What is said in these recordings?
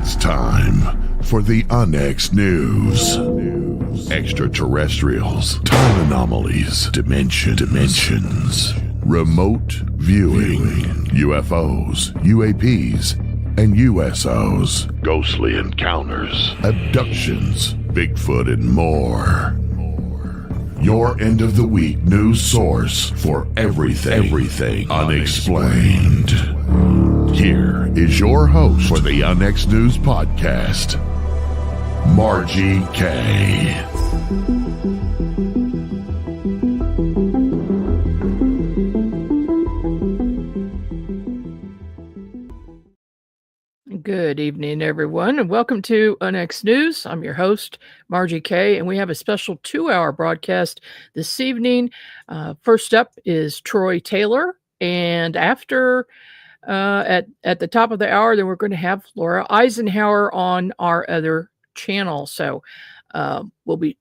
It's time for the Unexplained News. Extraterrestrials, time anomalies, dimensions, remote viewing, UFOs, UAPs, and USOs, ghostly encounters, abductions, Bigfoot, and more. Your end of the week news source for everything unexplained. Here is your host for the Unexplained News Podcast, Margie K. Good evening, everyone, and welcome to Unexplained News. I'm your host, Margie K., and we have a special 2-hour broadcast this evening. First up is Troy Taylor, and after at the top of the hour, then we're going to have Laura Eisenhower on our other channel. So we'll be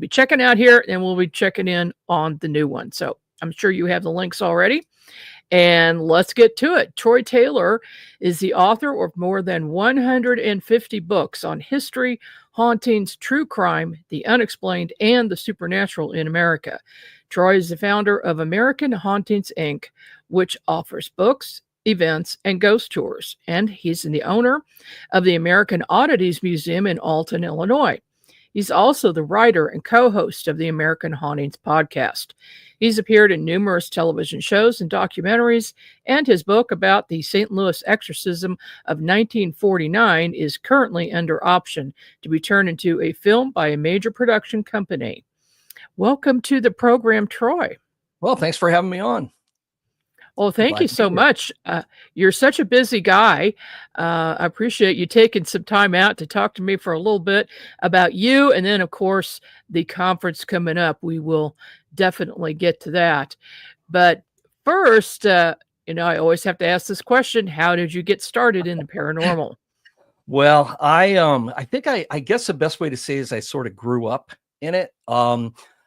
checking out here, and we'll be checking in on the new one. So I'm sure you have the links already. And let's get to it. Troy Taylor is the author of more than 150 books on history, hauntings, true crime, the unexplained, and the supernatural in America. Troy is the founder of American Hauntings Ink, which offers books, events, and ghost tours. And he's the owner of the American Oddities Museum in Alton, Illinois. He's also the writer and co-host of the American Hauntings Podcast. He's appeared in numerous television shows and documentaries, and his book about the St. Louis exorcism of 1949 is currently under option to be turned into a film by a major production company. Welcome to the program, Troy. Well, thanks for having me on. Well, thank you so much. You're such a busy guy. I appreciate you taking some time out to talk to me for a little bit about you. And then, of course, the conference coming up. We will definitely get to that. But first, I always have to ask this question. How did you get started in the paranormal? Well, I think I guess the best way to say is I sort of grew up in it.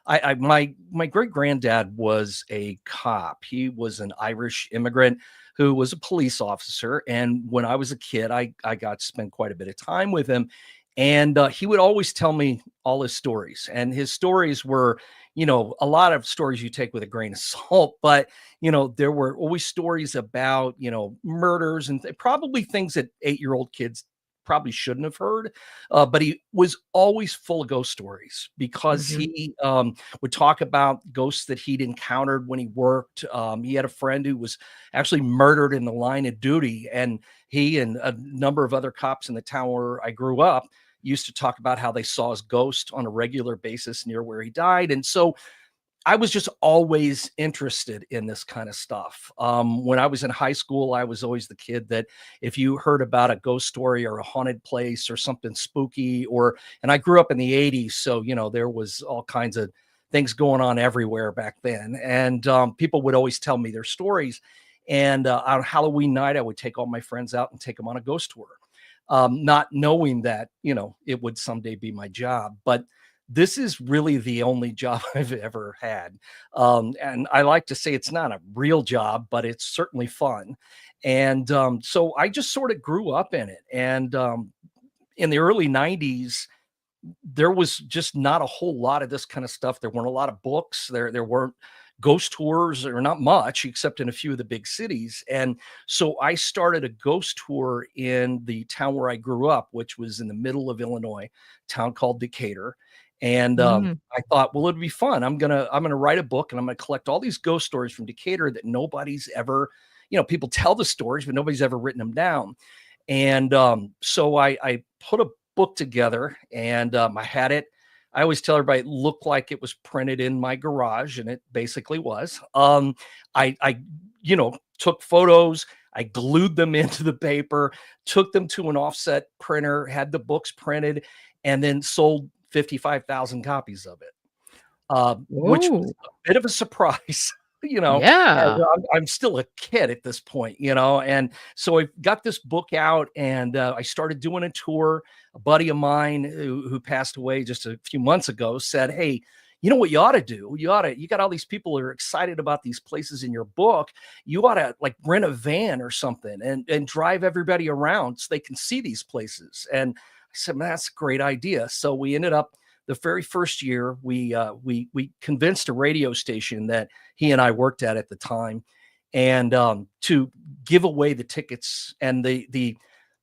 My great granddad was a cop. He was an Irish immigrant who was a police officer. And when I was a kid, I got to spend quite a bit of time with him. And he would always tell me all his stories. And his stories were, a lot of stories you take with a grain of salt. But, there were always stories about, murders and probably things that 8-year-old kids probably shouldn't have heard, but he was always full of ghost stories because he would talk about ghosts that he'd encountered when he worked. He had a friend who was actually murdered in the line of duty, and he and a number of other cops in the town where I grew up used to talk about how they saw his ghost on a regular basis near where he died. And so I was just always interested in this kind of stuff. When I was in high school, I was always the kid that if you heard about a ghost story or a haunted place or something spooky, and I grew up in the 80s. So, there was all kinds of things going on everywhere back then. And people would always tell me their stories. And on Halloween night, I would take all my friends out and take them on a ghost tour, not knowing that, it would someday be my job. But this is really the only job I've ever had. And I like to say it's not a real job, but it's certainly fun. And so I just sort of grew up in it. And in the early 90s, there was just not a whole lot of this kind of stuff. There weren't a lot of books. There weren't ghost tours, or not much, except in a few of the big cities. And so I started a ghost tour in the town where I grew up, which was in the middle of Illinois, a town called Decatur. And I thought, well, it'd be fun. I'm gonna write a book, and I'm gonna collect all these ghost stories from Decatur that nobody's ever, people tell the stories, but nobody's ever written them down. And so I put a book together, and I had it. I always tell everybody it looked like it was printed in my garage, and it basically was. I took photos. I glued them into the paper, took them to an offset printer, had the books printed, and then sold 55,000 copies of it, which was a bit of a surprise. Yeah, I'm still a kid at this point, and so I got this book out, and I started doing a tour. A buddy of mine who passed away just a few months ago said, hey, you know what you ought to do? You got all these people who are excited about these places in your book. You ought to like rent a van or something and drive everybody around so they can see these places. And I said, man, that's a great idea. So we ended up, the very first year, we convinced a radio station that he and I worked at the time, and to give away the tickets. And the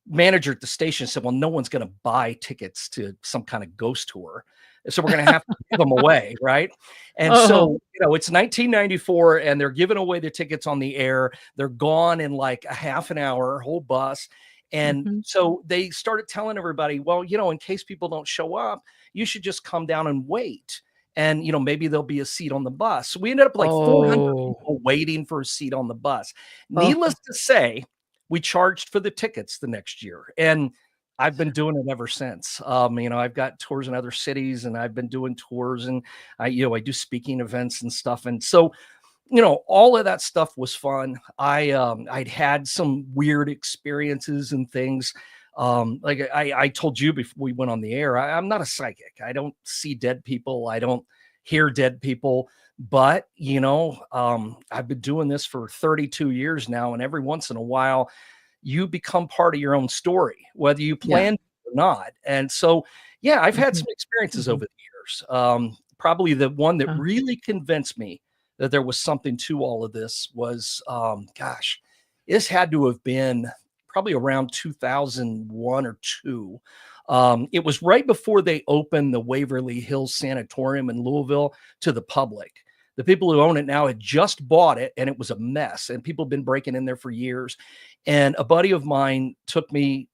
manager at the station said, well, no one's going to buy tickets to some kind of ghost tour, so we're going to have to give them away, right? And so, it's 1994, and they're giving away the tickets on the air. They're gone in like a half an hour, whole bus. And so they started telling everybody, well, in case people don't show up, you should just come down and wait. And, maybe there'll be a seat on the bus. So we ended up like 400 people waiting for a seat on the bus. Needless to say, we charged for the tickets the next year. And I've been doing it ever since. I've got tours in other cities, and I've been doing tours, and I do speaking events and stuff. And so, all of that stuff was fun. I'd had some weird experiences and things. Like I told you before we went on the air, I'm not a psychic. I don't see dead people. I don't hear dead people. But, I've been doing this for 32 years now. And every once in a while, you become part of your own story, whether you planned it or not. And so, I've had some experiences over the years. Probably the one that really convinced me that there was something to all of this was, this had to have been probably around 2001 or 2. It was right before they opened the Waverly Hills Sanatorium in Louisville to the public. The people who own it now had just bought it, and it was a mess, and people have been breaking in there for years. And a buddy of mine took me,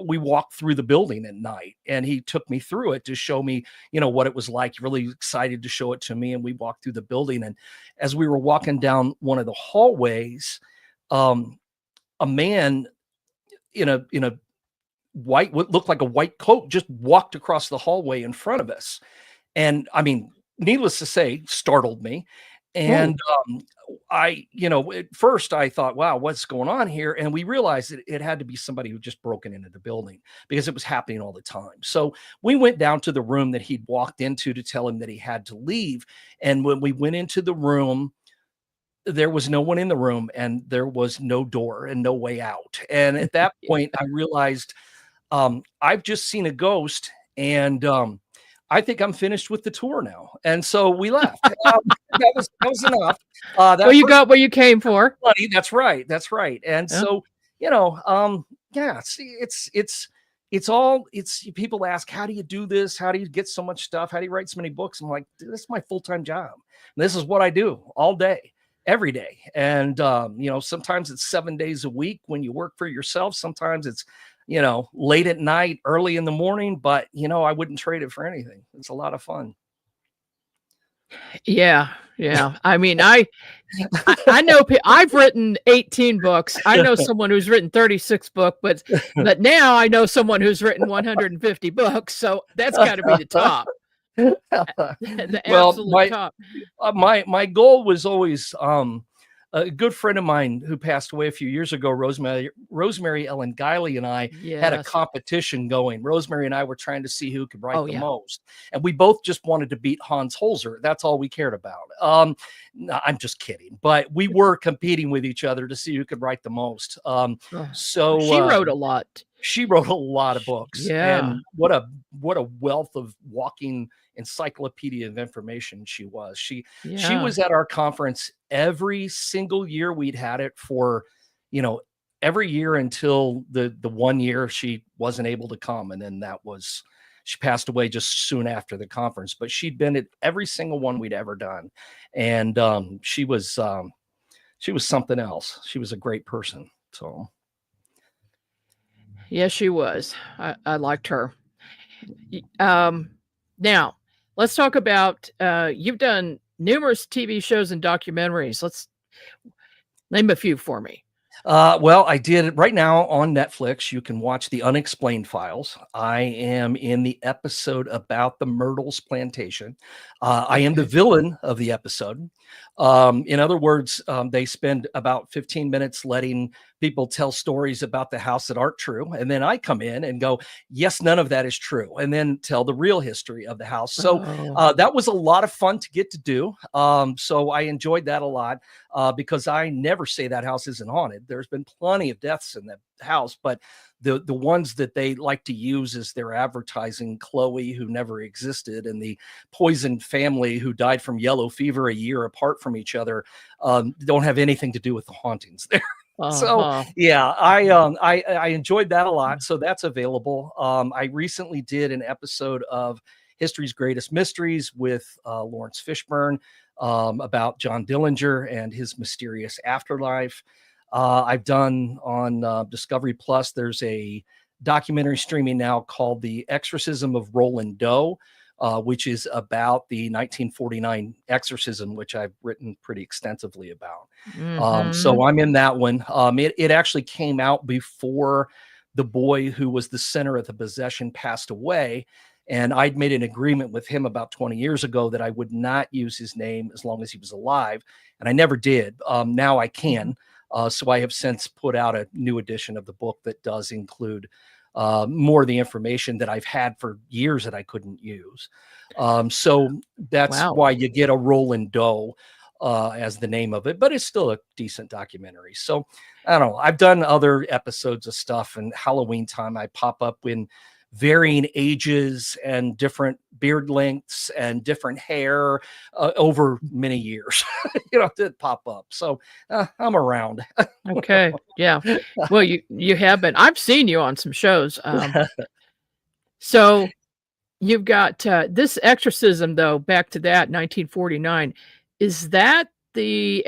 we walked through the building at night, and he took me through it to show me, what it was like. Really excited to show it to me. And we walked through the building. And as we were walking down one of the hallways, a man in a white, what looked like a white coat, just walked across the hallway in front of us. And I mean, needless to say, startled me. And at first I thought, wow, what's going on here? And we realized that it had to be somebody who just broken into the building, because it was happening all the time. So we went down to the room that he'd walked into to tell him that he had to leave. And when we went into the room, there was no one in the room, and there was no door and no way out. And at that point, I realized I've just seen a ghost, and I think I'm finished with the tour now. And so we left. That was enough. Well, you got what you came for. Money. That's right. That's right. And so, see, it's people ask, how do you do this? How do you get so much stuff? How do you write so many books? I'm like, this is my full-time job. This is what I do all day, every day. And, sometimes it's 7 days a week when you work for yourself. Sometimes it's, late at night, early in the morning, but I wouldn't trade it for anything. It's a lot of fun. Yeah. I mean, I know I've written 18 books. I know someone who's written 36 books, but now I know someone who's written 150 books. So that's got to be the top. The absolute top. My goal was always, a good friend of mine who passed away a few years ago, Rosemary Ellen Guiley, and I had a competition going. Rosemary and I were trying to see who could write the most. And we both just wanted to beat Hans Holzer. That's all we cared about. No, I'm just kidding. But we were competing with each other to see who could write the most. So she wrote a lot. She wrote a lot of books. Yeah. And what a wealth of walking encyclopedia of information she was. She was at our conference every single year we'd had it for, every year until the 1 year she wasn't able to come. And then she passed away just soon after the conference, but she'd been at every single one we'd ever done. And she was something else. She was a great person. So. Yes, she was. I liked her. Now, let's talk about, you've done numerous TV shows and documentaries. Let's name a few for me. Well, I did right now on Netflix. You can watch the Unexplained files. I am in the episode about the Myrtles plantation. I am the villain of the episode. In other words, they spend about 15 minutes letting people tell stories about the house that aren't true. And then I come in and go, yes, none of that is true. And then tell the real history of the house. So that was a lot of fun to get to do. So I enjoyed that a lot because I never say that house isn't haunted. There's been plenty of deaths in that house, but the ones that they like to use as their advertising, Chloe, who never existed, and the poisoned family who died from yellow fever a year apart from each other, don't have anything to do with the hauntings there. So yeah, I enjoyed that a lot. So that's available. I recently did an episode of History's Greatest Mysteries with Lawrence Fishburne about John Dillinger and his mysterious afterlife. I've done on Discovery Plus, there's a documentary streaming now called The Exorcism of Roland Doe, which is about the 1949 exorcism, which I've written pretty extensively about. So I'm in that one. It actually came out before the boy who was the center of the possession passed away. And I'd made an agreement with him about 20 years ago that I would not use his name as long as he was alive. And I never did. Now I can. So I have since put out a new edition of the book that does include more of the information that I've had for years that I couldn't use. So that's why you get a Roland Doe as the name of it, but it's still a decent documentary. So I don't know. I've done other episodes of stuff, and Halloween time I pop up in varying ages and different beard lengths and different hair over many years, to pop up. So I'm around. Okay. Yeah. Well, you have been. I've seen you on some shows. So you've got this exorcism, though, back to that 1949. Is that the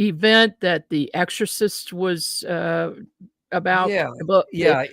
event that The Exorcist was about? Yeah. Yeah.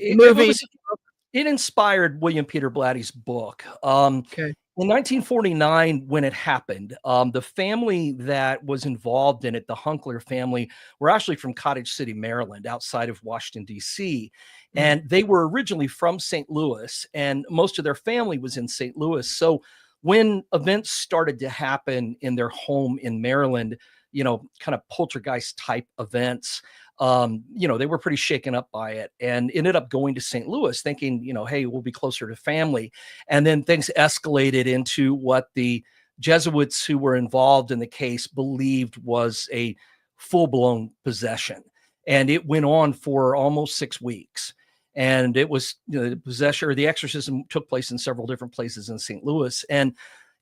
It inspired William Peter Blatty's book. In 1949, when it happened, the family that was involved in it, the Hunkler family, were actually from Cottage City, Maryland, outside of Washington, D.C. And they were originally from St. Louis, and most of their family was in St. Louis. So when events started to happen in their home in Maryland, kind of poltergeist type events, they were pretty shaken up by it and ended up going to St. Louis thinking, hey, we'll be closer to family. And then things escalated into what the Jesuits who were involved in the case believed was a full-blown possession. And it went on for almost 6 weeks. And it was, the possession or the exorcism took place in several different places in St. Louis. And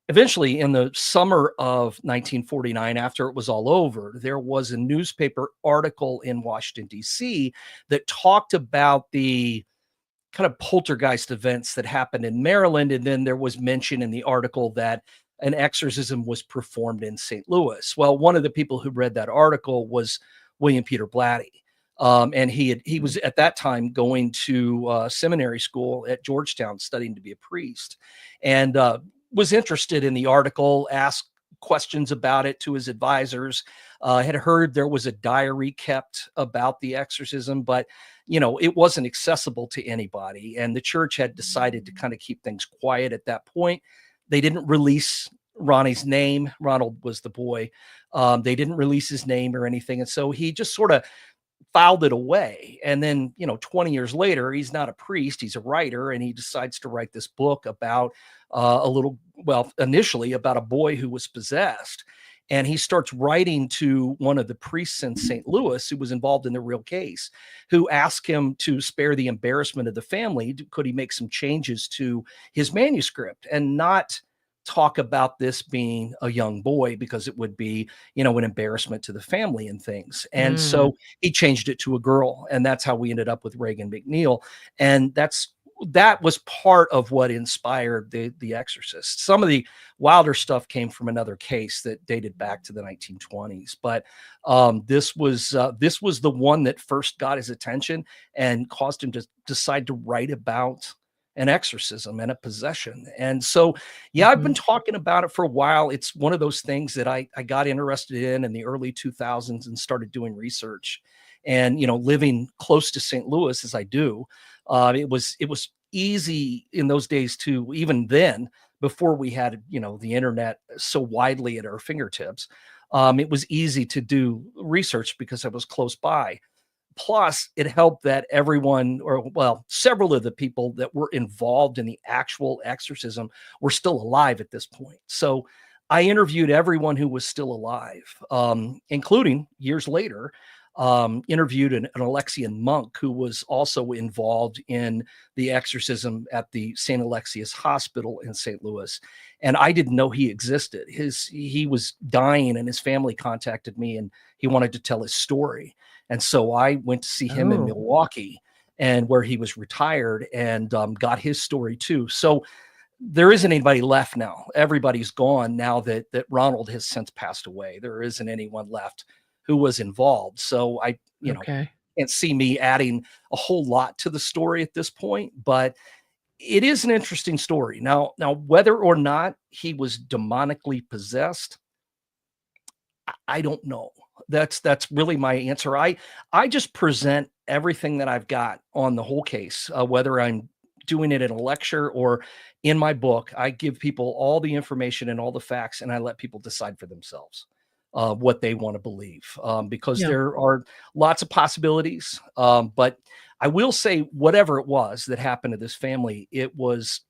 eventually, in the summer of 1949, after it was all over, there was a newspaper article in Washington, D.C. that talked about the kind of poltergeist events that happened in Maryland. And then there was mention in the article that an exorcism was performed in St. Louis. Well, one of the people who read that article was William Peter Blatty. And he was at that time going to seminary school at Georgetown studying to be a priest, and was interested in the article, asked questions about it to his advisors, had heard there was a diary kept about the exorcism, but, it wasn't accessible to anybody. And the church had decided to kind of keep things quiet at that point. They didn't release Ronnie's name. Ronald was the boy. They didn't release his name or anything. And so he just sort of filed it away. And then, 20 years later, he's not a priest, he's a writer, and he decides to write this book about initially about a boy who was possessed. And he starts writing to one of the priests in St. Louis who was involved in the real case, who asked him to spare the embarrassment of the family. Could he make some changes to his manuscript and not talk about this being a young boy, because it would be, an embarrassment to the family and things. And so he changed it to a girl. And that's how we ended up with Reagan McNeil. And that was part of what inspired the Exorcist. Some of the wilder stuff came from another case that dated back to the 1920s, but this was the one that first got his attention and caused him to decide to write about an exorcism and a possession. And so, I've been talking about it for a while. It's one of those things that I got interested in the early 2000s and started doing research. And, living close to St. Louis as I do, it was easy in those days to, even then, before we had, the internet so widely at our fingertips, it was easy to do research because I was close by. Plus, it helped that everyone, or well, several of the people that were involved in the actual exorcism were still alive at this point. So I interviewed everyone who was still alive, including years later, interviewed an Alexian monk who was also involved in the exorcism at the St. Alexius Hospital in St. Louis. And I didn't know he existed. He was dying, and his family contacted me, and he wanted to tell his story. And so I went to see him in Milwaukee, and where he was retired, and got his story too. So there isn't anybody left now. Everybody's gone now that Ronald has since passed away. There isn't anyone left who was involved. So I, can't see me adding a whole lot to the story at this point, but it is an interesting story. Now, whether or not he was demonically possessed, I don't know. That's really my answer. I just present everything that I've got on the whole case, whether I'm doing it in a lecture or in my book. I give people all the information and all the facts, and I let people decide for themselves what they want to believe, because there are lots of possibilities. But I will say, whatever it was that happened to this family, it was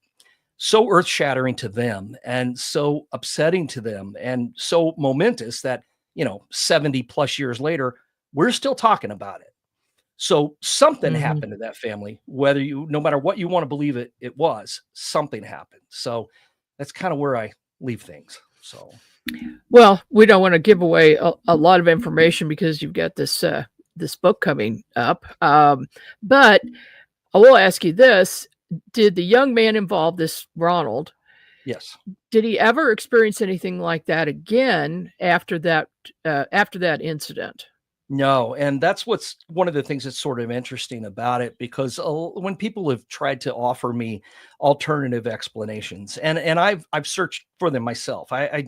so earth-shattering to them and so upsetting to them and so momentous that, 70 plus years later, we're still talking about it. So something happened to that family, no matter what you want to believe it was, something happened. So that's kind of where I leave things. So, well, we don't want to give away a lot of information because you've got this book coming up. But I will ask you this: did the young man involved, this Ronald? Yes. Did he ever experience anything like that again after that incident? No, and that's what's one of the things that's sort of interesting about it, because when people have tried to offer me alternative explanations, and I've searched for them myself, I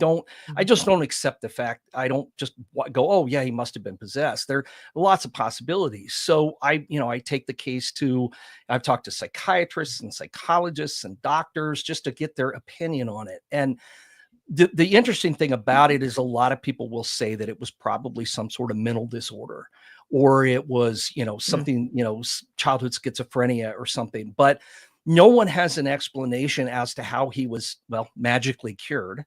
just don't accept the fact. I don't just go, oh yeah, he must have been possessed. There are lots of possibilities. So I take the case to, I've talked to psychiatrists and psychologists and doctors just to get their opinion on it. And the interesting thing about it is a lot of people will say that it was probably some sort of mental disorder, or it was, something, childhood schizophrenia or something, but no one has an explanation as to how he was, magically cured,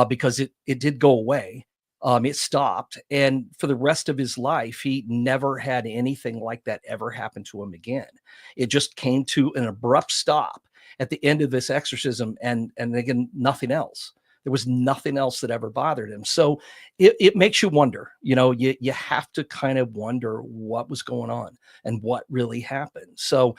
because it did go away. It stopped. And for the rest of his life, he never had anything like that ever happen to him again. It just came to an abrupt stop at the end of this exorcism. And again, nothing else. There was nothing else that ever bothered him. So it makes you wonder, you have to kind of wonder what was going on and what really happened. So,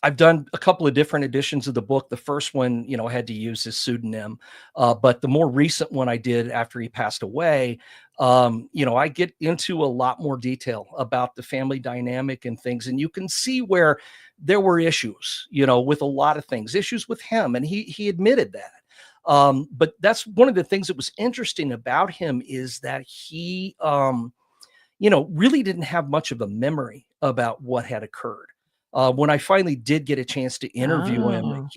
I've done a couple of different editions of the book. The first one, I had to use his pseudonym, but the more recent one I did after he passed away, I get into a lot more detail about the family dynamic and things. And you can see where there were issues, with a lot of things, issues with him. And he admitted that. But that's one of the things that was interesting about him, is that he, really didn't have much of a memory about what had occurred. When I finally did get a chance to interview him,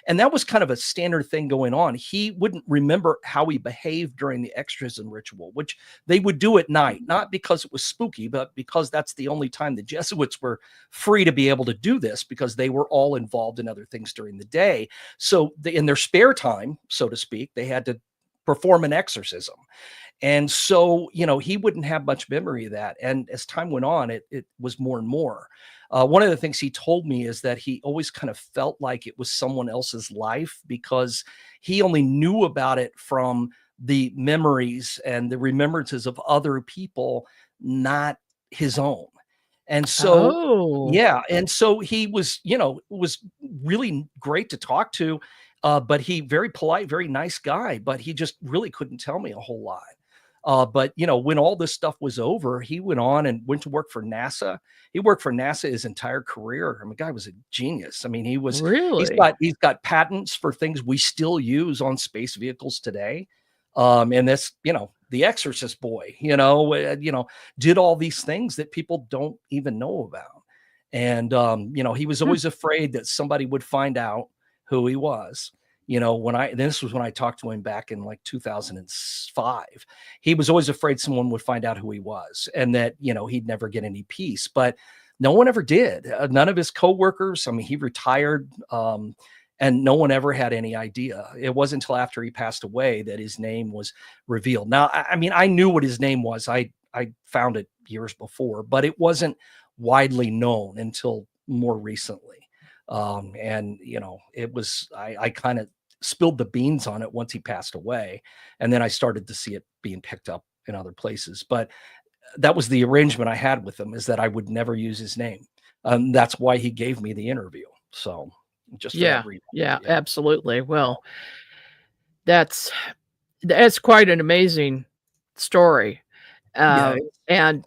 and that was kind of a standard thing going on. He wouldn't remember how he behaved during the exorcism ritual, which they would do at night, not because it was spooky, but because that's the only time the Jesuits were free to be able to do this, because they were all involved in other things during the day. So in their spare time, so to speak, they had to perform an exorcism. And so, he wouldn't have much memory of that. And as time went on, it was more and more. One of the things he told me is that he always kind of felt like it was someone else's life, because he only knew about it from the memories and the remembrances of other people, not his own. And so, and so he was, was really great to talk to, but he very polite, very nice guy, but he just really couldn't tell me a whole lot. But when all this stuff was over, he went on and went to work for NASA. He worked for NASA his entire career. I mean, the guy was a genius. I mean, he's got patents for things we still use on space vehicles today. And this, the Exorcist boy, did all these things that people don't even know about. And, he was always afraid that somebody would find out who he was. This was when I talked to him back in like 2005. He was always afraid someone would find out who he was and that, he'd never get any peace, but no one ever did. None of his coworkers. I mean, he retired, and no one ever had any idea. It wasn't until after he passed away that his name was revealed. Now, I mean, I knew what his name was. I found it years before, but it wasn't widely known until more recently. It was, I kind of spilled the beans on it once he passed away. And then I started to see it being picked up in other places. But that was the arrangement I had with him, is that I would never use his name. That's why he gave me the interview. So just for that reason. Yeah, absolutely. Well, that's quite an amazing story. And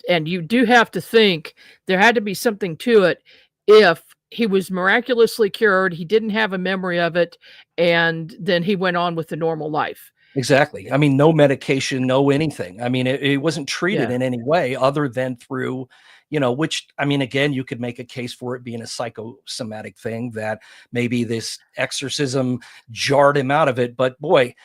you do have to think there had to be something to it. If he was miraculously cured, he didn't have a memory of it, and then he went on with the normal life. Exactly. I mean, no medication, no anything. I mean, it wasn't treated in any way other than through, which, I mean, again, you could make a case for it being a psychosomatic thing, that maybe this exorcism jarred him out of it. But boy,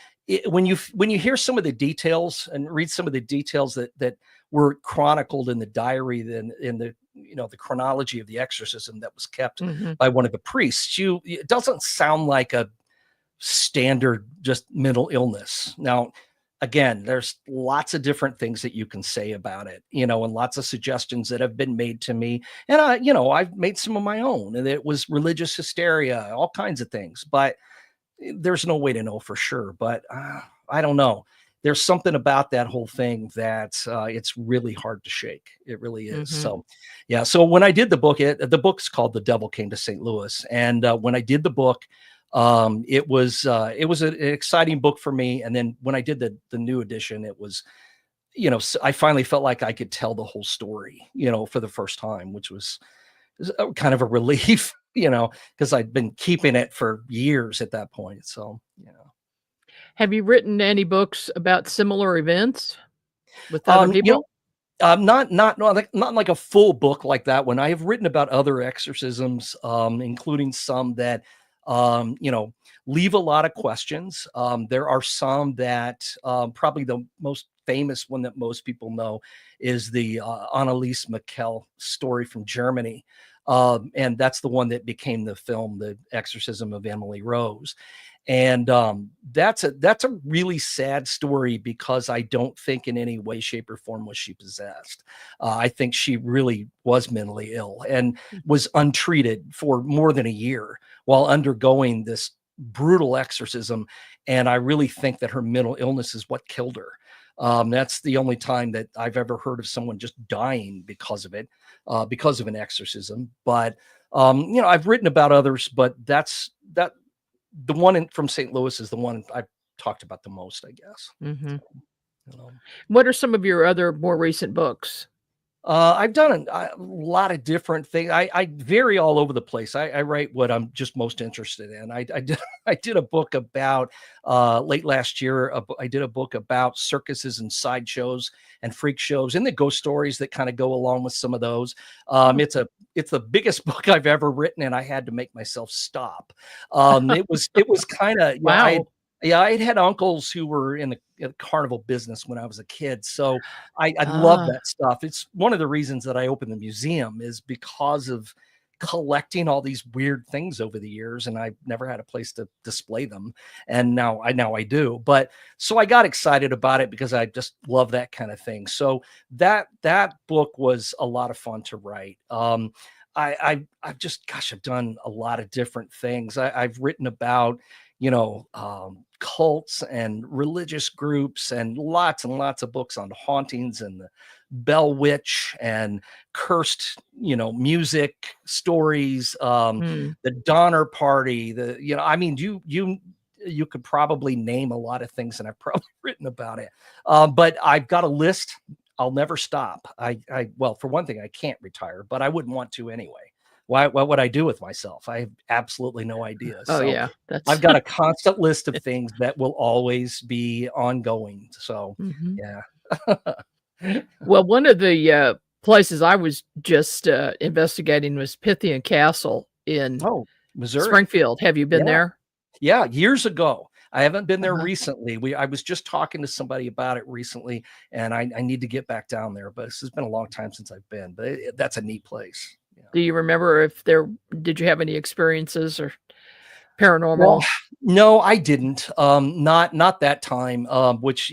when you hear some of the details and read some of the details that were chronicled in the diary, then in the the chronology of the exorcism that was kept by one of the priests, it doesn't sound like a standard just mental illness. Now, again, there's lots of different things that you can say about it, and lots of suggestions that have been made to me. And I've made some of my own, and it was religious hysteria, all kinds of things, but there's no way to know for sure. But I don't know. There's something about that whole thing that it's really hard to shake. It really is. So, yeah. So when I did the book, the book's called The Devil Came to St. Louis. And when I did the book, it was an exciting book for me. And then when I did the new edition, it was, I finally felt like I could tell the whole story, for the first time, which was kind of a relief, because I'd been keeping it for years at that point. So, Have you written any books about similar events with other people? Not like a full book like that one. I have written about other exorcisms, including some that, leave a lot of questions. There are some that probably the most famous one that most people know is the Anneliese Michel story from Germany. And that's the one that became the film, The Exorcism of Emily Rose. And that's a really sad story, because I don't think in any way, shape, or form was she possessed. I think she really was mentally ill and was untreated for more than a year while undergoing this brutal exorcism. And I really think that her mental illness is what killed her. That's the only time that I've ever heard of someone just dying because of it, because of an exorcism. But I've written about others, but the one from St. Louis is the one I've talked about the most, I guess. What are some of your other more recent books? I've done a lot of different things. I vary all over the place. I write what I'm just most interested in. I did a book about late last year. I did a book about circuses and sideshows and freak shows and the ghost stories that kind of go along with some of those. It's the biggest book I've ever written, and I had to make myself stop. It was kind of wow. I had uncles who were in the carnival business when I was a kid. So I love that stuff. It's one of the reasons that I opened the museum, is because of collecting all these weird things over the years, and I've never had a place to display them. And now I do. But so I got excited about it because I just love that kind of thing. So that book was a lot of fun to write. I've done a lot of different things. I've written about, cults and religious groups, and lots of books on hauntings and the Bell Witch and cursed, music stories, the Donner Party, you could probably name a lot of things, and I've probably written about it. But I've got a list. I'll never stop. Well, for one thing, I can't retire, but I wouldn't want to anyway. What would I do with myself? I have absolutely no idea. Oh, yeah. I've got a constant list of things that will always be ongoing. So, yeah. Well, one of the places I was just investigating was Pythian Castle in Missouri. Springfield. Have you been there? Yeah, years ago. I haven't been there recently. I was just talking to somebody about it recently, and I need to get back down there. But this has been a long time since I've been. But that's a neat place. Yeah. Do you remember if did you have any experiences or Well, paranormal? no, I didn't. Not that time. Which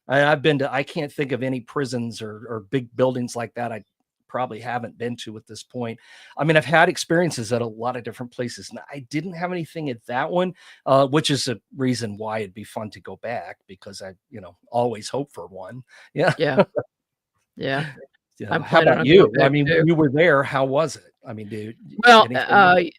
I've been to. I can't think of any prisons or big buildings like that. I probably haven't been to at this point. I mean, I've had experiences at a lot of different places, and I didn't have anything at that one, which is a reason why it'd be fun to go back, because I, always hope for one. Yeah. Yeah. Yeah. Yeah. I'm How planning about on you? going I back mean, too. when you were there, how was it? I mean, dude, Well, anything?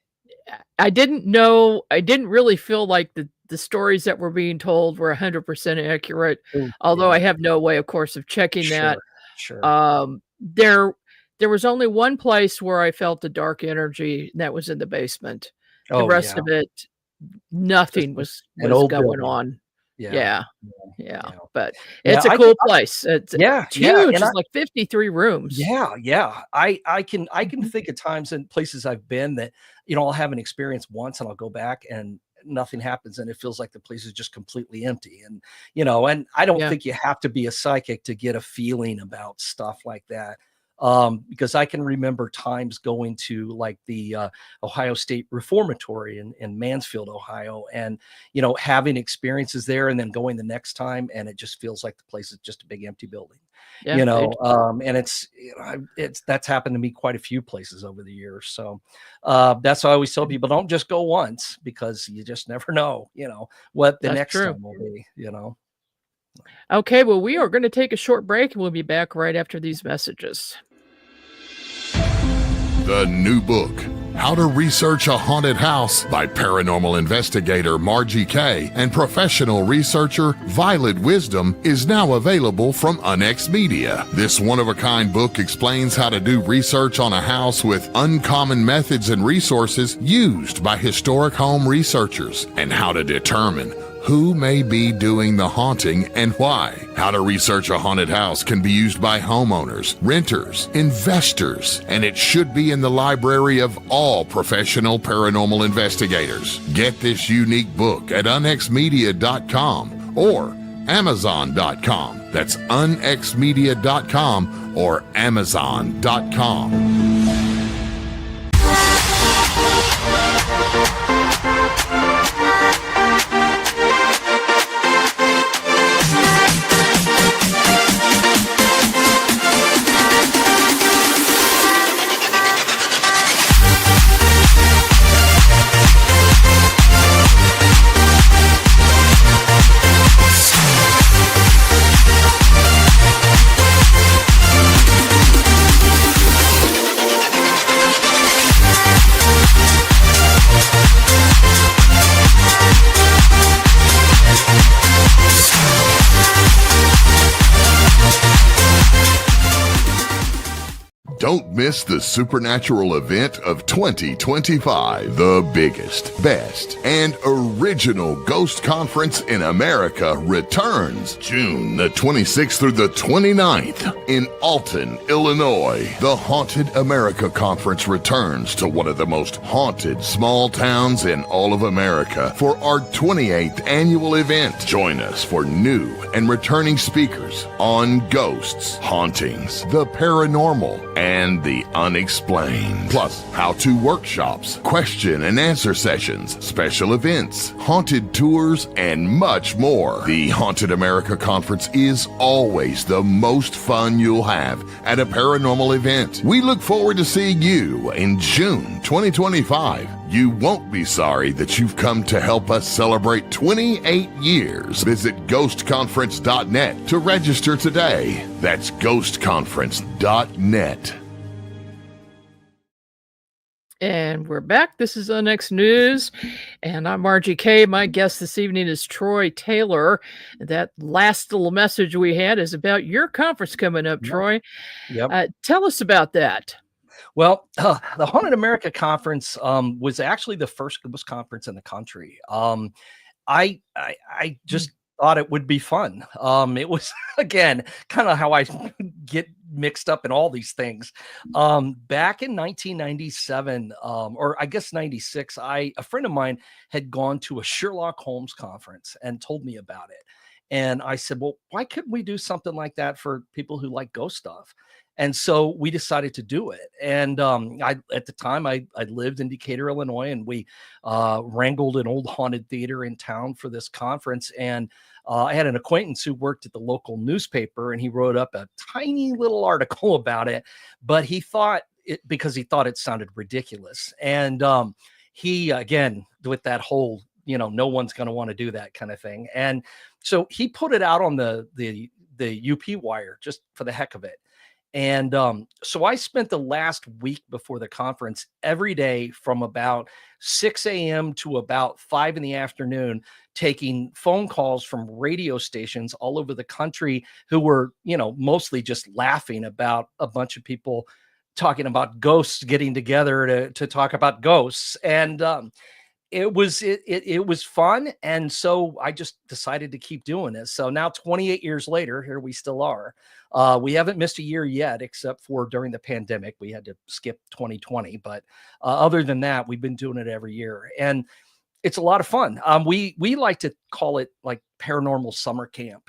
I didn't know. I didn't really feel like the stories that were being told were 100% accurate, Oh, although I yeah, have no way, of course, of checking that. sure, sure. There was only one place where I felt the dark energy, and that was in the basement. The Oh, rest yeah, of it, just nothing an was old going building. on. Yeah, Yeah, yeah, yeah, yeah. but Yeah, it's a cool place. yeah, It's yeah, huge. and It's like 53 rooms. yeah, yeah. I can Mhm. think of times and places I've been that, I'll have an experience once and I'll go back and nothing happens and it feels like the place is just completely empty. And I don't Yeah, think you have to be a psychic to get a feeling about stuff like that. Because I can remember times going to like the Ohio State Reformatory in Mansfield, Ohio, and having experiences there, and then going the next time, and it just feels like the place is just a big empty building. yeah, they do. And it's that's happened to me quite a few places over the years. So that's why I always tell people, don't just go once, because you just never know, what the That's next true. time will be. Okay, well, we are going to take a short break, and we'll be back right after these messages. The new book, How to Research a Haunted House by paranormal investigator Margie K and professional researcher Violet Wisdom, is now available from Unex Media. This one-of-a-kind book explains how to do research on a house with uncommon methods and resources used by historic home researchers, and how to determine who may be doing the haunting and why. How to research a haunted house can be used by homeowners, renters, investors, and it should be in the library of all professional paranormal investigators. Get this unique book at unexmedia.com or amazon.com. That's unexmedia.com or amazon.com. Don't miss the supernatural event of 2025, the biggest, best, and original ghost conference in America returns June the 26th through the 29th in Alton, Illinois. The Haunted America Conference returns to one of the most haunted small towns in all of America for our 28th annual event. Join us for new and returning speakers on ghosts, hauntings, the paranormal, and the unexplained. Plus, how-to workshops, question and answer sessions, special events, haunted tours, and much more. The Haunted America Conference is always the most fun you'll have at a paranormal event. We look forward to seeing you in June 2025. You won't be sorry that you've come to help us celebrate 28 years. Visit ghostconference.net to register today. That's ghostconference.net. And we're back. This is the next news, and I'm Margie K. My guest this evening is Troy Taylor. That last little message we had is about your conference coming up, Yep. Troy. Yep. Tell us about that. Well, the Haunted America Conference was actually the first ghost conference in the country. I just thought it would be fun. It was, again, kind of how I mixed up in all these things. Back in 1997, or I guess 96, a friend of mine had gone to a Sherlock Holmes conference and told me about it. And I said, well, why couldn't we do something like that for people who like ghost stuff? And so we decided to do it. And at the time, I lived in Decatur, Illinois, and we wrangled an old haunted theater in town for this conference. And I had an acquaintance who worked at the local newspaper, and he wrote up a tiny little article about it. But he thought because he thought it sounded ridiculous. And he, again, with that whole, no one's going to want to do that kind of thing. And so he put it out on the UP wire just for the heck of it. And so I spent the last week before the conference every day from about 6 a.m. to about 5 in the afternoon, taking phone calls from radio stations all over the country who were, mostly just laughing about a bunch of people talking about ghosts getting together to talk about ghosts. And it was fun. And so I just decided to keep doing this. So now 28 years later, here we still are. We haven't missed a year yet, except for during the pandemic. We had to skip 2020. But other than that, we've been doing it every year. And it's a lot of fun. We like to call it like paranormal summer camp,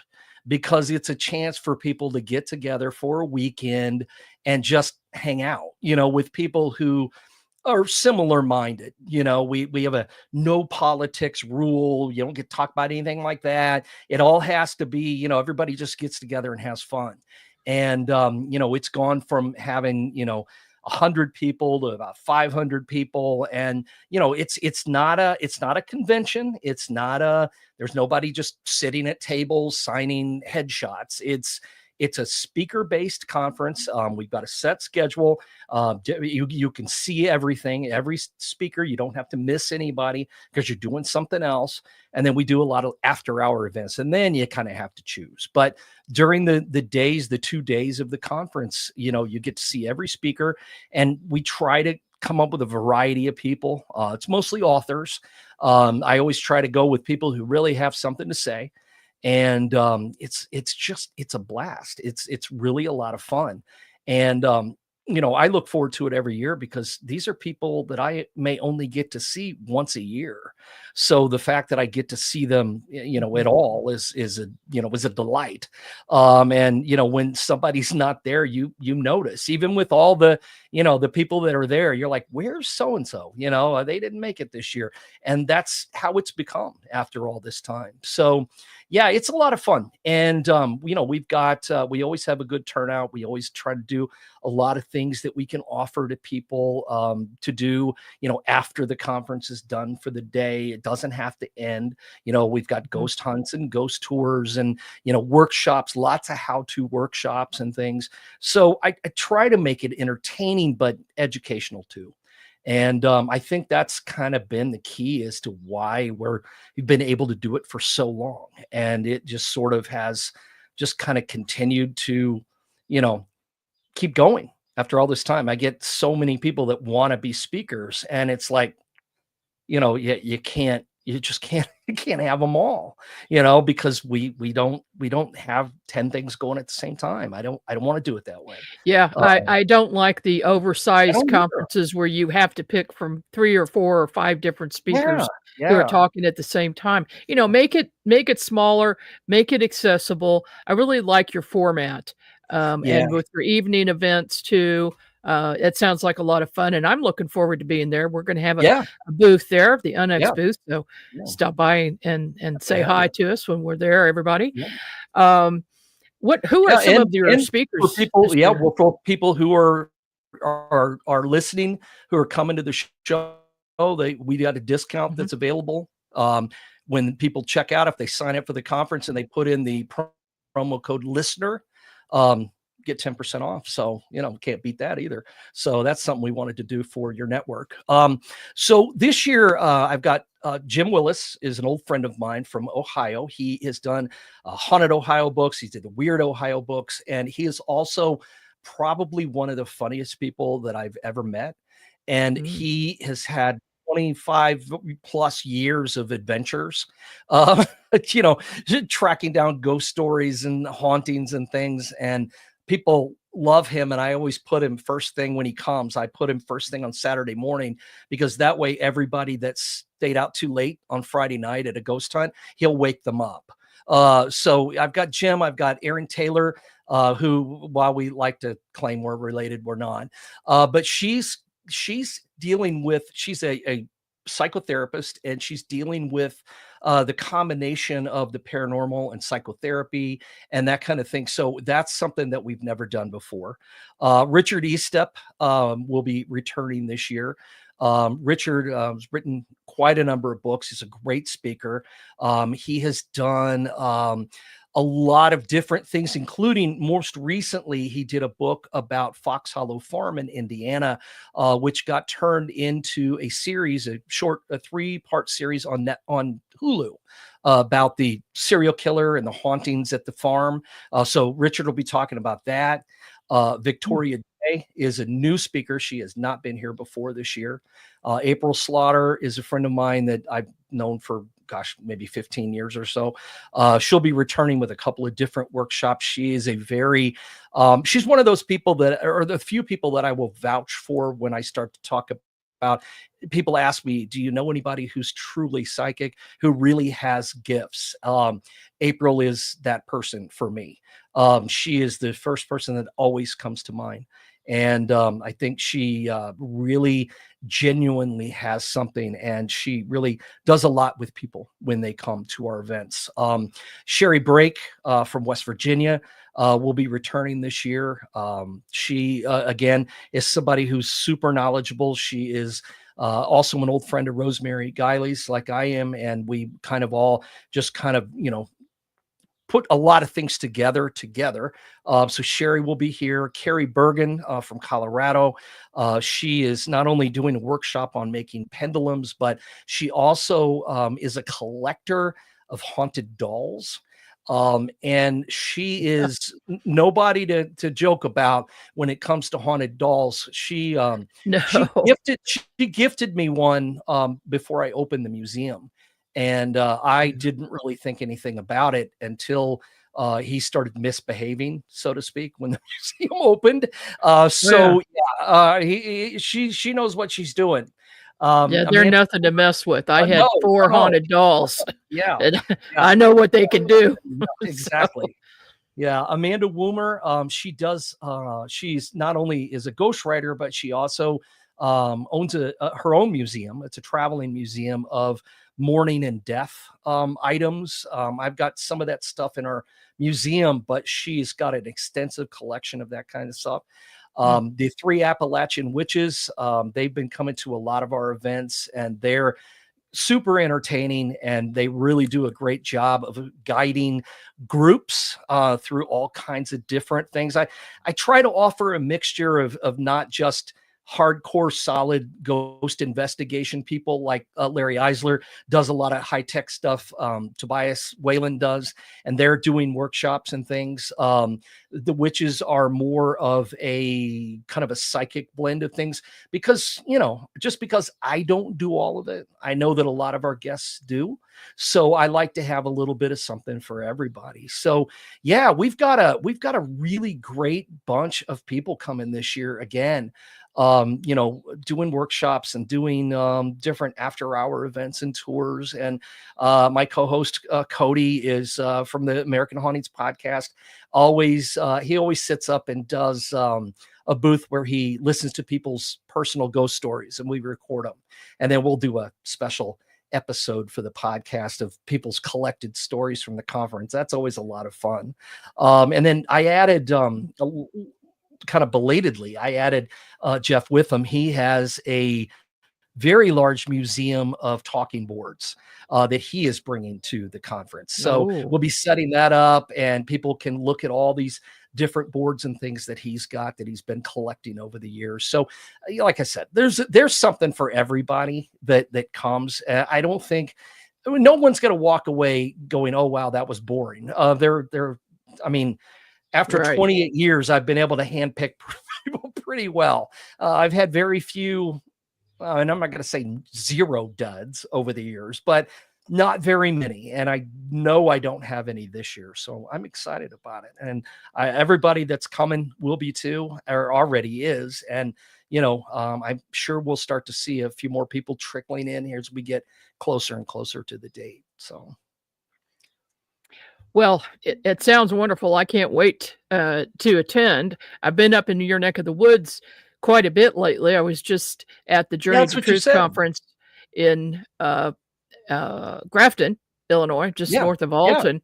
because it's a chance for people to get together for a weekend and just hang out, with people who are similar minded. We have a no politics rule. You don't get to talk about anything like that. It all has to be, everybody just gets together and has fun. And, it's gone from having, 100 people to about 500 people. And, it's not a convention. There's nobody just sitting at tables signing headshots. It's a speaker-based conference. We've got a set schedule. You can see everything, every speaker. You don't have to miss anybody because you're doing something else. And then we do a lot of after-hour events, and then you kind of have to choose. But during the 2 days of the conference, you get to see every speaker, and we try to come up with a variety of people. It's mostly authors. I always try to go with people who really have something to say. And it's a blast. It's really a lot of fun. And I look forward to it every year, because these are people that I may only get to see once a year. So the fact that I get to see them, at all is a delight. And when somebody's not there, you notice, even with all the people that are there, you're like, where's so-and-so? They didn't make it this year. And that's how it's become after all this time. So yeah, it's a lot of fun. And, we've got, we always have a good turnout. We always try to do a lot of things that we can offer to people to do, after the conference is done for the day. It doesn't have to end. We've got ghost hunts and ghost tours and, workshops, lots of how-to workshops and things. So I try to make it entertaining, but educational too. And I think that's kind of been the key as to why we've been able to do it for so long. And it just sort of has just kind of continued to, keep going after all this time. I get so many people that want to be speakers, and it's like, you can't have them all, because we don't have 10 things going at the same time. I don't want to do it that way. Yeah. I don't like the oversized conferences where you have to pick from 3 or 4 or 5 different speakers who are talking at the same time. Make it smaller, make it accessible. I really like your format. And with your evening events too. It sounds like a lot of fun, and I'm looking forward to being there. We're going to have a booth there, the Unex booth. So stop by and say hi to us when we're there, everybody. Who are some of your speakers? For people, for people who are listening, who are coming to the show, we got a discount that's available. When people check out, if they sign up for the conference and they put in the promo code listener, get 10% off. So, can't beat that either. So that's something we wanted to do for your network. So this year, I've got Jim Willis is an old friend of mine from Ohio. He has done Haunted Ohio books. He did the Weird Ohio books. And he is also probably one of the funniest people that I've ever met. And he has had 25 plus years of adventures, tracking down ghost stories and hauntings and things. And people love him, and I always put him first thing when he comes. I put him first thing on Saturday morning, because that way everybody that stayed out too late on Friday night at a ghost hunt, he'll wake them up. So I've got Jim, I've got Aaron Taylor, who, while we like to claim we're related, we're not. But she's dealing with, she's a psychotherapist, and she's dealing with the combination of the paranormal and psychotherapy and that kind of thing. So that's something that we've never done before. Richard Estep will be returning this year. Richard has written quite a number of books. He's a great speaker. He has done a lot of different things, including most recently, he did a book about Fox Hollow Farm in Indiana, which got turned into a series, a 3-part series on Hulu about the serial killer and the hauntings at the farm. So Richard will be talking about that. Victoria Day is a new speaker. She has not been here before this year. April Slaughter is a friend of mine that I've known for, maybe 15 years or so. She'll be returning with a couple of different workshops. She is a very, she's one of those people that, or the few people that I will vouch for when I start to talk about. People ask me, do you know anybody who's truly psychic, who really has gifts? April is that person for me. She is the first person that always comes to mind. And I think she really genuinely has something, and she really does a lot with people when they come to our events. Sherry Brake from West Virginia will be returning this year. She, again, is somebody who's super knowledgeable. She is also an old friend of Rosemary Guiley's, like I am, and we kind of all just kind of, put a lot of things together. So Sherry will be here. Carrie Bergen from Colorado. She is not only doing a workshop on making pendulums, but she also is a collector of haunted dolls. And she is nobody to joke about when it comes to haunted dolls. She gifted me one before I opened the museum. And I didn't really think anything about it until he started misbehaving, so to speak, when the museum opened. She knows what she's doing. They're nothing to mess with. I had 4 haunted dolls. Yeah, I know what they can do. Exactly. Yeah, Amanda Woomer, she does. She's not only is a ghostwriter, but she also owns her own museum. It's a traveling museum of mourning and death items. I've got some of that stuff in our museum, but she's got an extensive collection of that kind of stuff. The 3 Appalachian Witches, they've been coming to a lot of our events, and they're super entertaining, and they really do a great job of guiding groups through all kinds of different things. I try to offer a mixture of not just hardcore solid ghost investigation people like Larry Eisler does a lot of high-tech stuff. Tobias Whalen does, and they're doing workshops and things. The witches are more of a kind of a psychic blend of things, because, just because I don't do all of it, I know that a lot of our guests do. So I like to have a little bit of something for everybody. So yeah, we've got a really great bunch of people coming this year again. Doing workshops and doing different after-hour events and tours. And my co-host Cody is from the American Hauntings Podcast. He always sits up and does a booth where he listens to people's personal ghost stories, and we record them. And then we'll do a special episode for the podcast of people's collected stories from the conference. That's always a lot of fun. And then I added kind of belatedly, I added Jeff Witham. He has a very large museum of talking boards that he is bringing to the conference. So we'll be setting that up, and people can look at all these different boards and things that he's been collecting over the years. So like I said, there's something for everybody that comes. I don't think no one's going to walk away going, oh, wow, that was boring. After 28 years, I've been able to handpick people pretty well. I've had very few, and I'm not going to say 0 duds over the years, but Not very many, and I know I don't have any this year, so I'm excited about it. And everybody that's coming will be too, or already is. And I'm sure we'll start to see a few more people trickling in here as we get closer and closer to the date. So, Well, it sounds wonderful. I can't wait to attend. I've been up in your neck of the woods quite a bit lately. I was just at the yeah, Journey that's to what you Truth said. conference in Grafton, Illinois, just Yeah, north of yeah. Alton.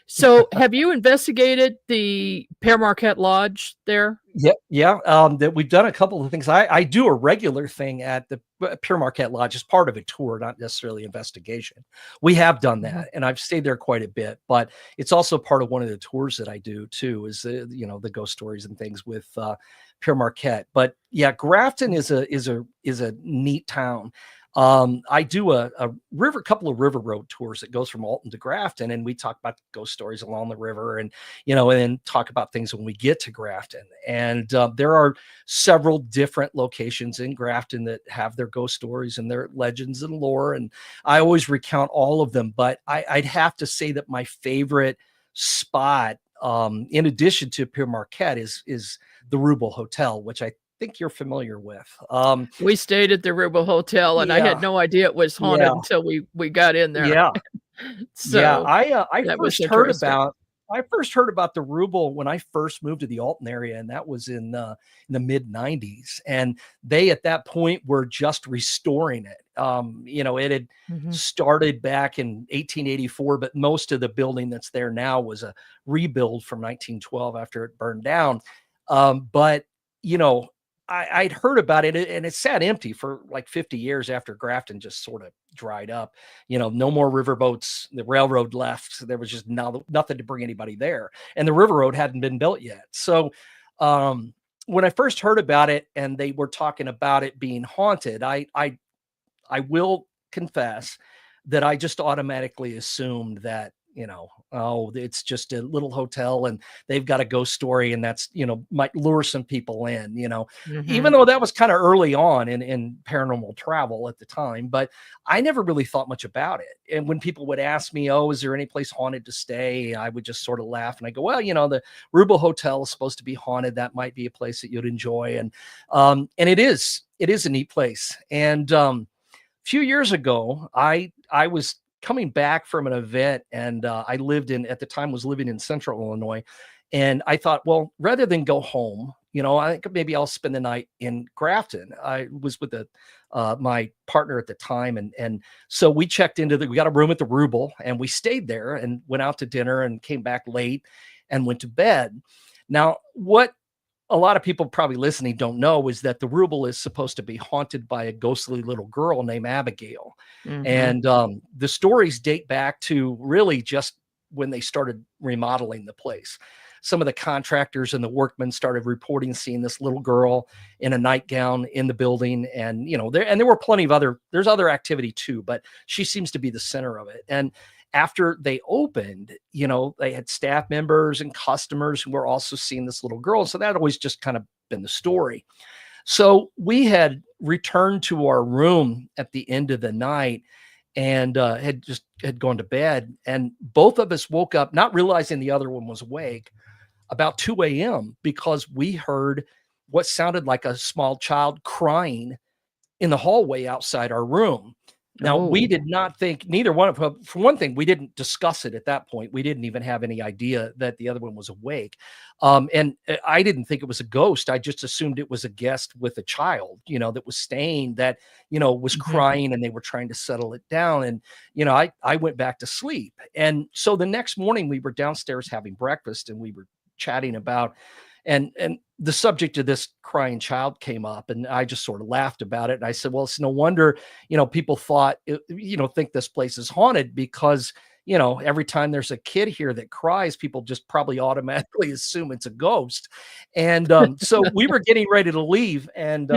So, have you investigated the Père Marquette Lodge there? Yeah. That we've done a couple of things. I do a regular thing at the Pure Marquette Lodge as part of a tour, not necessarily investigation. We have done that, and I've stayed there quite a bit. But it's also part of one of the tours that I do too. Is the ghost stories and things with Pure Marquette. But yeah, Grafton is a neat town. I do a couple of river road tours that goes from Alton to Grafton, and we talk about ghost stories along the river, and and then talk about things when we get to Grafton. And there are several different locations in Grafton that have their ghost stories and their legends and lore, and I always recount all of them. But I'd have to say that my favorite spot, in addition to Pure Marquette, is the Rubel Hotel, which I think you're familiar with. We stayed at the Rubel Hotel, and I had no idea it was haunted until we got in there. Yeah. So yeah, I that was first heard interesting. about the Rubel when I first moved to the Alton area, and that was in the mid '90s. And they at that point were just restoring it. It had started back in 1884, but most of the building that's there now was a rebuild from 1912 after it burned down. But I'd heard about it, and it sat empty for like 50 years after Grafton just sort of dried up. No more riverboats. The railroad left. There was just nothing to bring anybody there. And the river road hadn't been built yet. So when I first heard about it and they were talking about it being haunted, I will confess that I just automatically assumed that, it's just a little hotel and they've got a ghost story, and that's, might lure some people in, even though that was kind of early on in paranormal travel at the time. But I never really thought much about it. And when people would ask me, oh, is there any place haunted to stay? I would just sort of laugh and I go, well, the Rubel Hotel is supposed to be haunted. That might be a place that you'd enjoy. And it is a neat place. And a few years ago, I was coming back from an event, and I at the time was living in Central Illinois. And I thought, well, rather than go home, I think maybe I'll spend the night in Grafton. I was with my partner at the time. And so we checked we got a room at the Rubel, and we stayed there and went out to dinner and came back late and went to bed. Now, what a lot of people probably listening don't know is that the Rubel is supposed to be haunted by a ghostly little girl named Abigail. And the stories date back to really just when they started remodeling the place. Some of the contractors and the workmen started reporting seeing this little girl in a nightgown in the building. And, there were plenty of there's other activity too, but she seems to be the center of it. And after they opened, they had staff members and customers who were also seeing this little girl. So that had always just kind of been the story. So we had returned to our room at the end of the night and had gone to bed. And both of us woke up, not realizing the other one was awake, about 2 a.m. because we heard what sounded like a small child crying in the hallway outside our room. Now, we did not think, neither one of them, for one thing, we didn't discuss it at that point. We didn't even have any idea that the other one was awake. And I didn't think it was a ghost. I just assumed it was a guest with a child, that was staying, that, was crying, and they were trying to settle it down. And, I went back to sleep. And so the next morning we were downstairs having breakfast, and we were chatting about, and the subject of this crying child came up, and I just sort of laughed about it. And I said, well, it's no wonder, people think this place is haunted because, every time there's a kid here that cries, people just probably automatically assume it's a ghost. And so we were getting ready to leave, and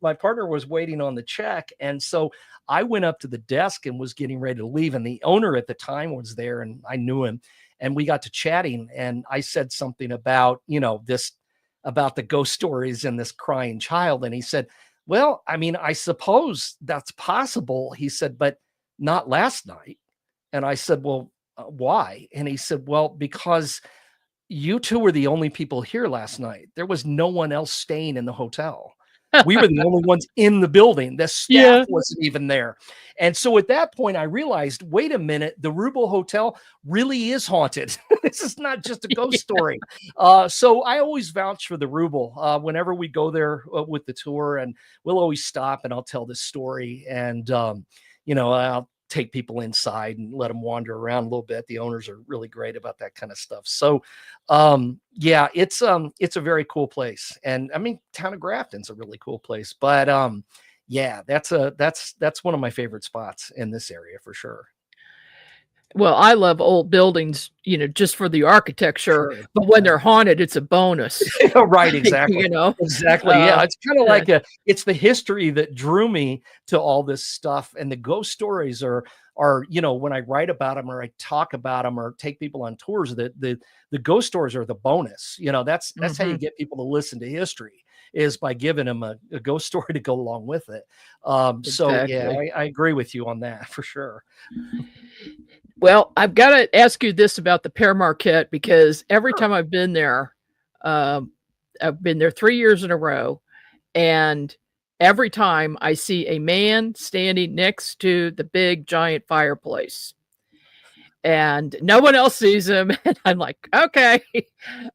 my partner was waiting on the check. And so I went up to the desk and was getting ready to leave. And the owner at the time was there, and I knew him. And we got to chatting, and I said something about, about the ghost stories and this crying child. And he said, well, I mean, I suppose that's possible. He said, but not last night. And I said, well, why? And he said, well, because you two were the only people here last night. There was no one else staying in the hotel. We were the only ones in the building. The staff wasn't even there. And so at that point, I realized, wait a minute, the Rubel Hotel really is haunted. This is not just a ghost story. So I always vouch for the Rubel whenever we go there with the tour, and we'll always stop and I'll tell this story. And, I'll take people inside and let them wander around a little bit. The owners are really great about that kind of stuff. So, it's a very cool place. And I mean, town of Grafton's a really cool place, but, that's one of my favorite spots in this area for sure. Well, I love old buildings, just for the architecture, Sure. but when they're haunted, it's a bonus. Right. Exactly. Exactly. Yeah. It's kind of like it's the history that drew me to all this stuff. And the ghost stories are, when I write about them or I talk about them or take people on tours, the ghost stories are the bonus. That's how you get people to listen to history, is by giving them a ghost story to go along with it. So yeah, I agree with you on that for sure. Well, I've got to ask you this about the Père Marquette, because every time I've been there, I've been there 3 years in a row, and every time I see a man standing next to the big giant fireplace, and no one else sees him. And I'm like, okay,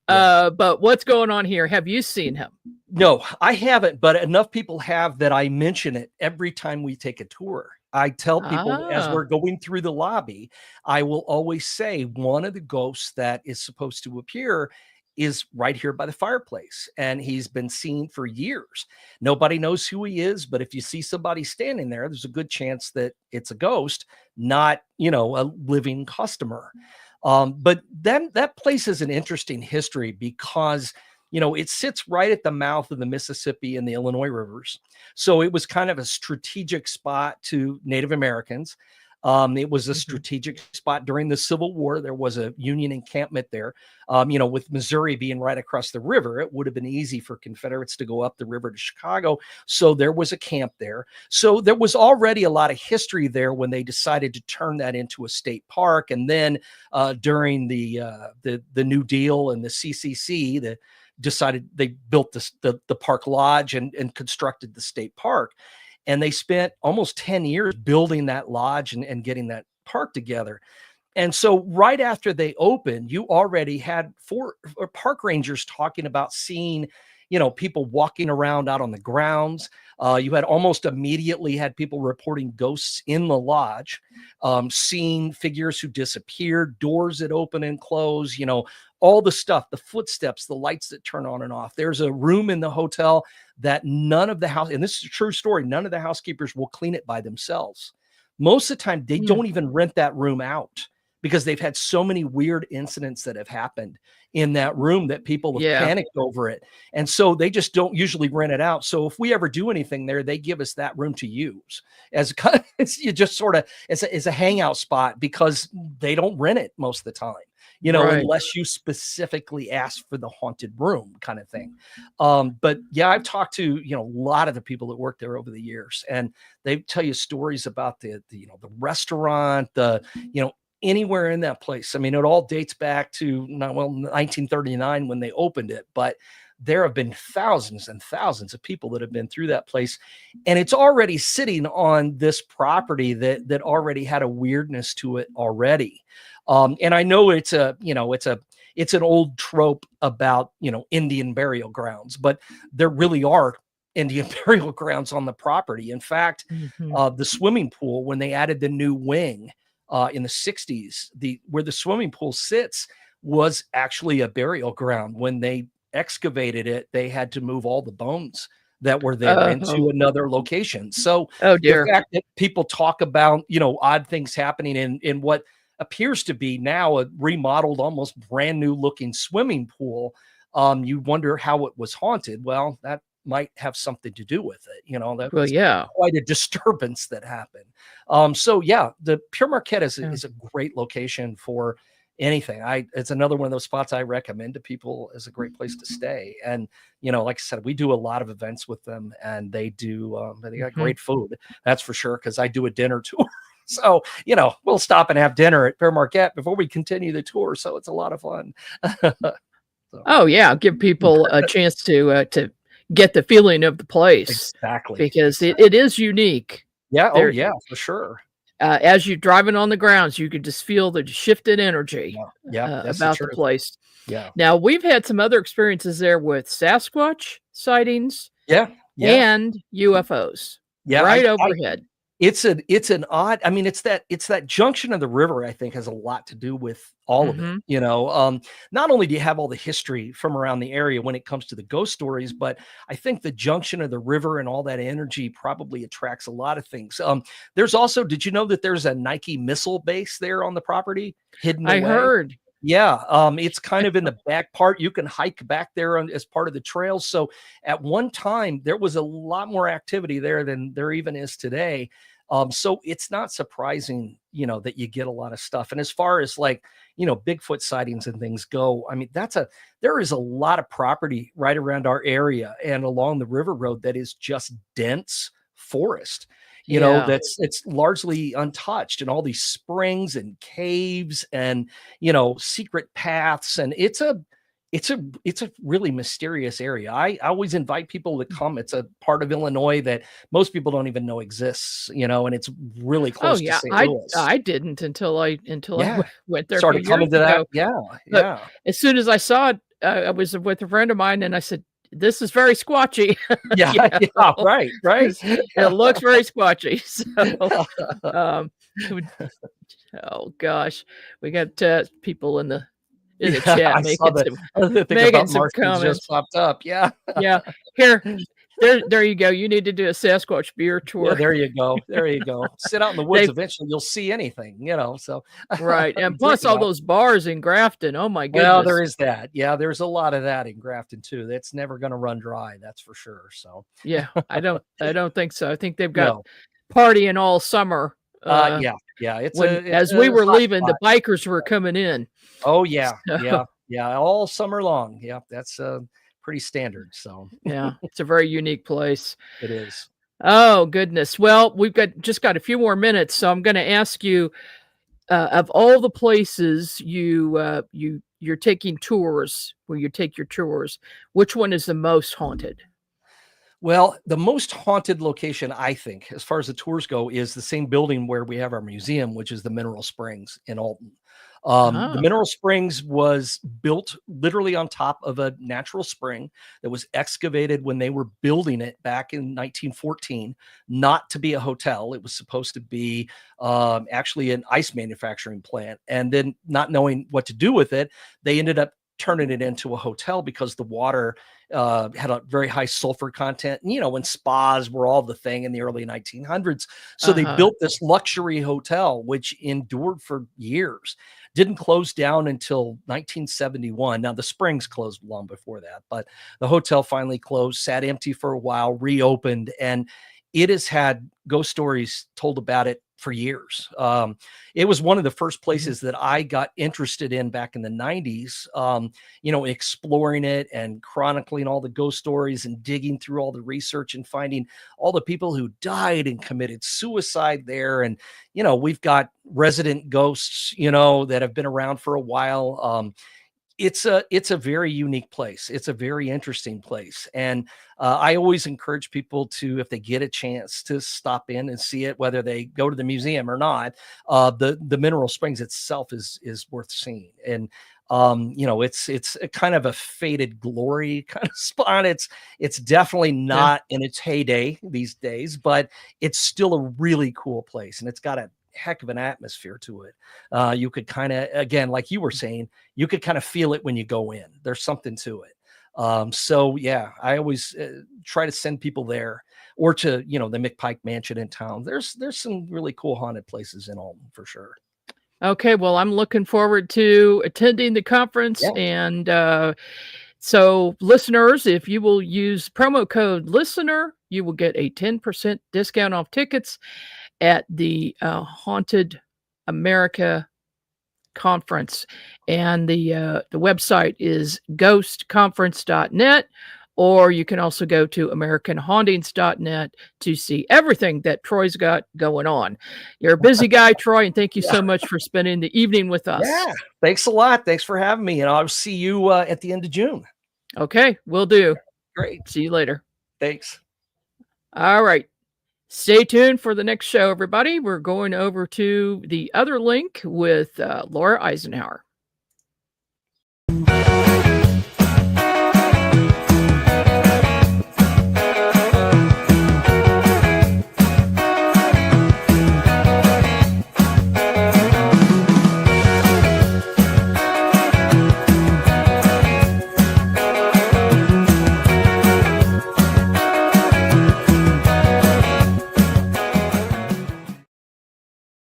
but what's going on here? Have you seen him? No, I haven't, but enough people have that I mention it every time we take a tour. I tell people as we're going through the lobby, I will always say one of the ghosts that is supposed to appear is right here by the fireplace. And he's been seen for years. Nobody knows who he is, but if you see somebody standing there, there's a good chance that it's a ghost, not, a living customer. But then that place has an interesting history because it sits right at the mouth of the Mississippi and the Illinois rivers. So it was kind of a strategic spot to Native Americans. It was a strategic spot during the Civil War. There was a Union encampment there. With Missouri being right across the river, it would have been easy for Confederates to go up the river to Chicago. So there was a camp there. So there was already a lot of history there when they decided to turn that into a state park. And then during the New Deal and the CCC, decided they built the park lodge and constructed the state park. And they spent almost 10 years building that lodge and getting that park together. And so right after they opened, you already had 4 park rangers talking about seeing, people walking around out on the grounds. You had almost immediately had people reporting ghosts in the lodge, seeing figures who disappeared, doors that open and close, all the stuff, the footsteps, the lights that turn on and off. There's a room in the hotel that none of the house, and this is a true story, none of the housekeepers will clean it by themselves. Most of the time, they don't even rent that room out because they've had so many weird incidents that have happened in that room that people have panicked over it. And so they just don't usually rent it out. So if we ever do anything there, they give us that room to use as you just sort of as a hangout spot because they don't rent it most of the time. Unless you specifically ask for the haunted room kind of thing. But yeah, I've talked to, a lot of the people that work there over the years, and they tell you stories about the restaurant, anywhere in that place. I mean, it all dates back to 1939 when they opened it, but there have been thousands and thousands of people that have been through that place, and it's already sitting on this property that already had a weirdness to it already. And I know it's an old trope about, Indian burial grounds, but there really are Indian burial grounds on the property. In fact, the swimming pool, when they added the new wing in the 60s, where the swimming pool sits was actually a burial ground. When they excavated it, they had to move all the bones that were there into another location. So the fact that people talk about, odd things happening in what appears to be now a remodeled, almost brand new looking swimming pool. You wonder how it was haunted. Well, that might have something to do with it. That was quite a disturbance that happened. So yeah, the Père Marquette is a great location for anything. It's another one of those spots I recommend to people as a great place to stay. And, like I said, we do a lot of events with them, and they got great food. That's for sure. 'Cause I do a dinner tour So, we'll stop and have dinner at Fair Marquette before we continue the tour. So it's a lot of fun. So. Oh yeah, give people a chance to get the feeling of the place. Exactly. Because it is unique. Yeah. There, Oh yeah, for sure. As you're driving on the grounds, you could just feel the shifted energy about the place. Yeah. Now, we've had some other experiences there with Sasquatch sightings and UFOs right overhead. It's an odd, I mean, it's that junction of the river, I think, has a lot to do with all of it. Not only do you have all the history from around the area when it comes to the ghost stories, but I think the junction of the river and all that energy probably attracts a lot of things. There's also, did you know that there's a Nike missile base there on the property hidden away? I heard. Yeah, it's kind of in the back part. You can hike back there as part of the trails. So at one time, there was a lot more activity there than there even is today. So it's not surprising, that you get a lot of stuff. And as far as Bigfoot sightings and things go, I mean, there is a lot of property right around our area and along the river road that is just dense forest. It's largely untouched, and all these springs and caves and, secret paths. And it's a really mysterious area. I always invite people to come. It's a part of Illinois that most people don't even know exists, and it's really close to St. Louis. I didn't until I went there. Started coming to that. But as soon as I saw it, I was with a friend of mine and I said, this is very squatchy. Right. It looks very squatchy. So, oh gosh, we got people in the chat making some comments. Just popped up. Yeah. There you go. You need to do a Sasquatch beer tour. Yeah, there you go. Sit out in the woods. Eventually you'll see anything, so. Right. And plus all those bars in Grafton. Oh my goodness. Well, there is that. Yeah, there's a lot of that in Grafton too. That's never going to run dry. That's for sure. So. Yeah, I don't think so. I think they've got partying all summer. Yeah. As we were leaving, the bikers were coming in. Oh yeah. So. Yeah. All summer long. Yeah. That's pretty standard. So yeah, it's a very unique place. It is. Oh goodness. Well, we've just got a few more minutes, so I'm going to ask you, of all the places you're taking tours, where you take your tours, which one is the most haunted? Well, the most haunted location, I think, as far as the tours go, is the same building where we have our museum, which is the Mineral Springs in Alton. The Mineral Springs was built literally on top of a natural spring that was excavated when they were building it back in 1914, not to be a hotel. It was supposed to be actually an ice manufacturing plant. And then, not knowing what to do with it, they ended up turning it into a hotel because the water had a very high sulfur content, when spas were all the thing in the early 1900s. So they built this luxury hotel, which endured for years, didn't close down until 1971. Now the Springs closed long before that, but the hotel finally closed, sat empty for a while, reopened, and it has had ghost stories told about it for years. It was one of the first places that I got interested in back in the 90s, exploring it and chronicling all the ghost stories and digging through all the research and finding all the people who died and committed suicide there. And, we've got resident ghosts, that have been around for a while. It's a very unique place. It's a very interesting place. And I always encourage people to, if they get a chance, to stop in and see it, whether they go to the museum or not. The Mineral Springs itself is worth seeing. And, it's a kind of a faded glory kind of spot. It's definitely not in its heyday these days, but it's still a really cool place. And it's got a heck of an atmosphere to it. You could kind of, again, like you were saying, you could kind of feel it when you go in. There's something to it. So yeah, I always try to send people there, or to, the McPike Mansion in town. There's some really cool haunted places in Alton for sure. Okay. Well, I'm looking forward to attending the conference. Yeah. And so listeners, if you will use promo code LISTENER, you will get a 10% discount off tickets at the Haunted America conference. And the website is ghostconference.net, or you can also go to AmericanHauntings.net to see everything that Troy's got going on. You're a busy guy, Troy, and thank you so much for spending the evening with us. Yeah, thanks a lot. Thanks for having me, and I'll see you at the end of June. Okay, will do. Great. See you later. Thanks. All right. Stay tuned for the next show, everybody. We're going over to the other link with Laura Eisenhower.